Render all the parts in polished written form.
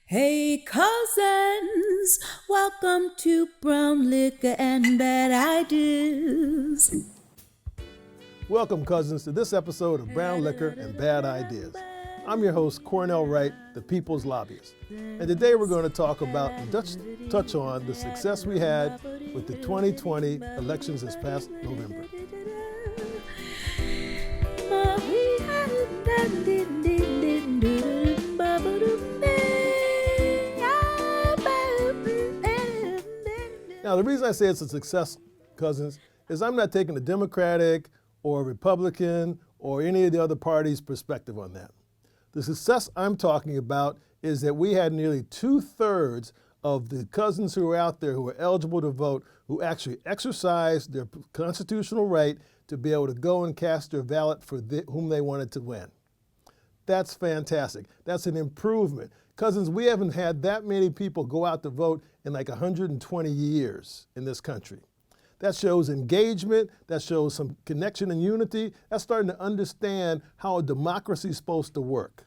Hey cousins, welcome to Brown Liquor and Bad Ideas. Welcome, cousins, to this episode of Brown Liquor and Bad Ideas. I'm your host, Cornell Wright, the People's Lobbyist. And today we're going to talk about and touch on the success we had with the 2020 elections this past November. Now, the reason I say it's a success, cousins, is I'm not taking a Democratic or a Republican or any of the other parties' perspective on that. The success I'm talking about is that we had nearly 2/3 of the cousins who were out there who were eligible to vote who actually exercised their constitutional right to be able to go and cast their ballot for whom they wanted to win. That's fantastic. That's an improvement. Cousins, we haven't had that many people go out to vote in like 120 years in this country. That shows engagement, that shows some connection and unity. That's starting to understand how a democracy is supposed to work.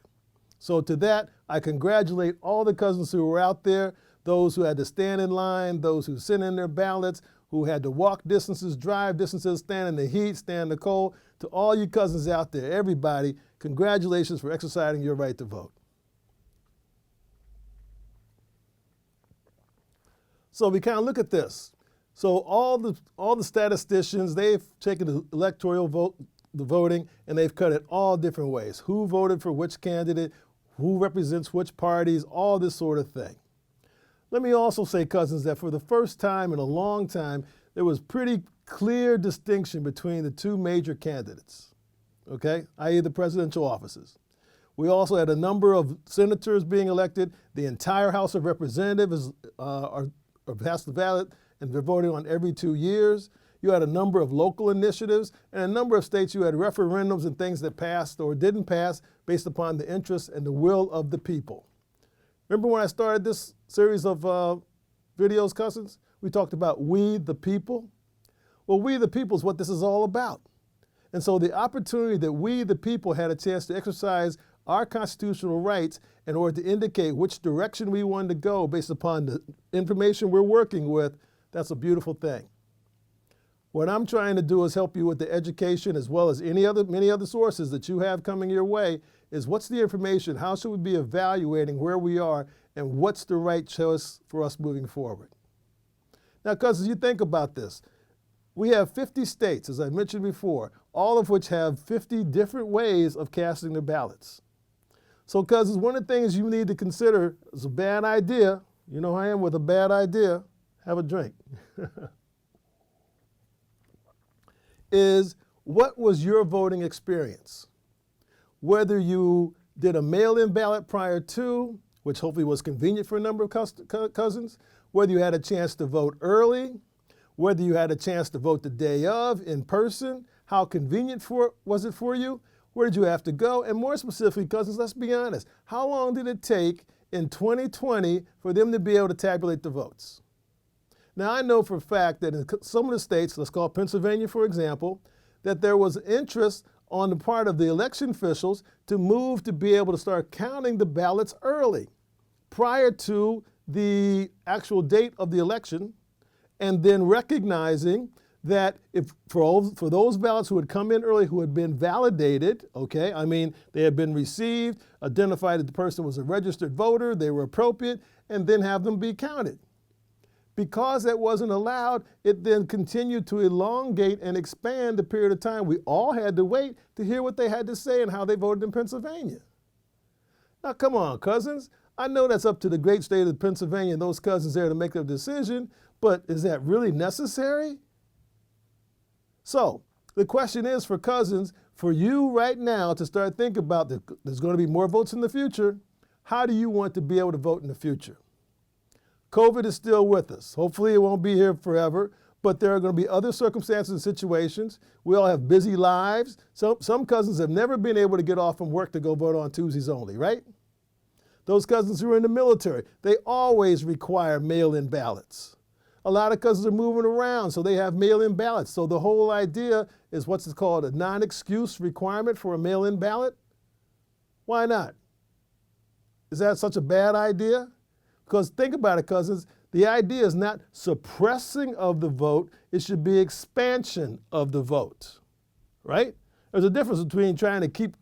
So to that, I congratulate all the cousins who were out there, those who had to stand in line, those who sent in their ballots, who had to walk distances, drive distances, stand in the heat, stand in the cold. To all you cousins out there, everybody, congratulations for exercising your right to vote. So we kind of look at this. So all the statisticians, they've taken the electoral vote, the voting, and they've cut it all different ways. Who voted for which candidate, who represents which parties, all this sort of thing. Let me also say, cousins, that for the first time in a long time, there was pretty clear distinction between the two major candidates, okay, i.e. the presidential offices. We also had a number of senators being elected. The entire House of Representatives are passed the ballot and they're voting on every 2 years. You had a number of local initiatives, and a number of states you had referendums and things that passed or didn't pass based upon the interests and the will of the people. Remember when I started this series of videos, cousins? We talked about we the people. Well, we the people is what this is all about. And so the opportunity that we the people had a chance to exercise our constitutional rights in order to indicate which direction we wanted to go based upon the information we're working with, that's a beautiful thing. What I'm trying to do is help you with the education as well as many other sources that you have coming your way is what's the information, how should we be evaluating where we are, and what's the right choice for us moving forward. Now, cousins, you think about this. We have 50 states, as I mentioned before, all of which have 50 different ways of casting their ballots. So, cousins, one of the things you need to consider is a bad idea. You know how I am with a bad idea. Have a drink. Is what was your voting experience? Whether you did a mail-in ballot prior to, which hopefully was convenient for a number of cousins, whether you had a chance to vote early, whether you had a chance to vote the day of in person, how convenient was it for you? Where did you have to go? And more specifically, cousins, let's be honest. How long did it take in 2020 for them to be able to tabulate the votes? Now, I know for a fact that in some of the states, let's call Pennsylvania, for example, that there was interest on the part of the election officials to move to be able to start counting the ballots early, prior to the actual date of the election, and then recognizing that if for those ballots who had come in early, who had been validated, okay, I mean, they had been received, identified that the person was a registered voter, they were appropriate, and then have them be counted. Because that wasn't allowed, it then continued to elongate and expand the period of time. We all had to wait to hear what they had to say and how they voted in Pennsylvania. Now, come on, cousins. I know that's up to the great state of Pennsylvania and those cousins there to make a decision, but is that really necessary? So, the question is for cousins, for you right now to start thinking about there's going to be more votes in the future, how do you want to be able to vote in the future? COVID is still with us. Hopefully it won't be here forever, but there are going to be other circumstances and situations. We all have busy lives. Some cousins have never been able to get off from work to go vote on Tuesdays only, right? Those cousins who are in the military, they always require mail-in ballots. A lot of cousins are moving around, so they have mail-in ballots. So the whole idea is what's called a non-excuse requirement for a mail-in ballot. Why not? Is that such a bad idea? Because think about it, cousins. The idea is not suppressing of the vote. It should be expansion of the vote, right? There's a difference between trying to keep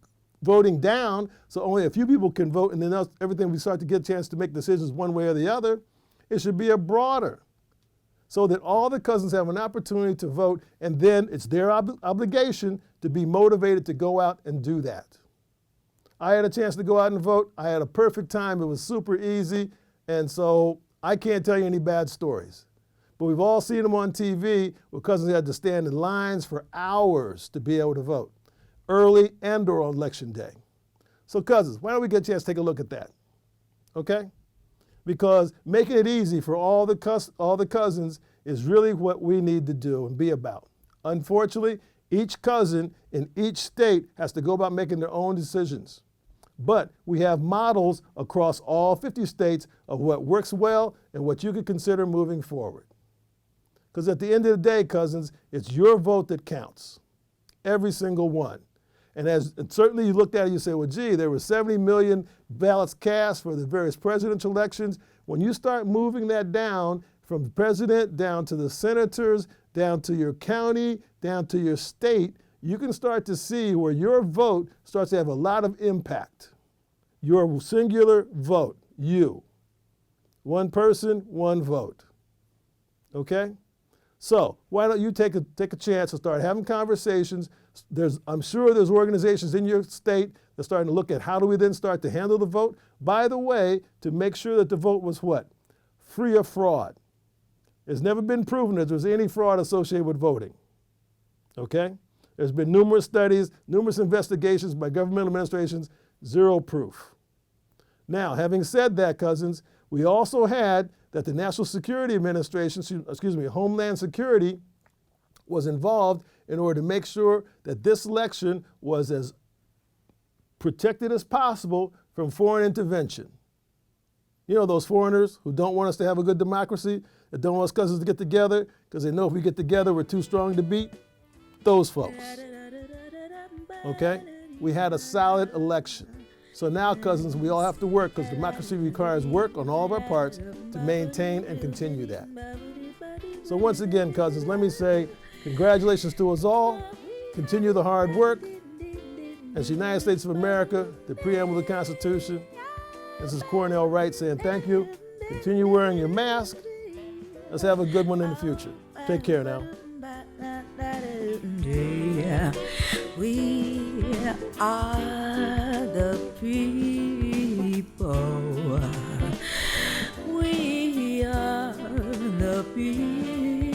voting down so only a few people can vote and then everything we start to get a chance to make decisions one way or the other. It should be a broader so that all the cousins have an opportunity to vote, and then it's their obligation to be motivated to go out and do that. I had a chance to go out and vote. I had a perfect time. It was super easy, and so I can't tell you any bad stories. But we've all seen them on TV where cousins had to stand in lines for hours to be able to vote, early and or on election day. So cousins, why don't we get a chance to take a look at that, okay? Because making it easy for all the cousins is really what we need to do and be about. Unfortunately, each cousin in each state has to go about making their own decisions. But we have models across all 50 states of what works well and what you could consider moving forward. Because at the end of the day, cousins, it's your vote that counts, every single one. And certainly you looked at it, you say, well, gee, there were 70 million ballots cast for the various presidential elections. When you start moving that down from the president down to the senators, down to your county, down to your state, you can start to see where your vote starts to have a lot of impact. Your singular vote, you. One person, one vote. Okay? So why don't you take a chance to start having conversations. I'm sure there's organizations in your state that are starting to look at how do we then start to handle the vote. By the way, to make sure that the vote was what? Free of fraud. It's never been proven that there's any fraud associated with voting. Okay? There's been numerous studies, numerous investigations by government administrations, zero proof. Now, having said that, cousins, we also had that the National Security Administration, Homeland Security, was involved in order to make sure that this election was as protected as possible from foreign intervention. You know, those foreigners who don't want us to have a good democracy, that don't want us cousins to get together because they know if we get together we're too strong to beat? Those folks. Okay? We had a solid election. So now, cousins, we all have to work because democracy requires work on all of our parts to maintain and continue that. So once again, cousins, let me say congratulations to us all. Continue the hard work. As the United States of America, the preamble of the Constitution, this is Cornell Wright saying thank you. Continue wearing your mask. Let's have a good one in the future. Take care now. We are the people. We are the people.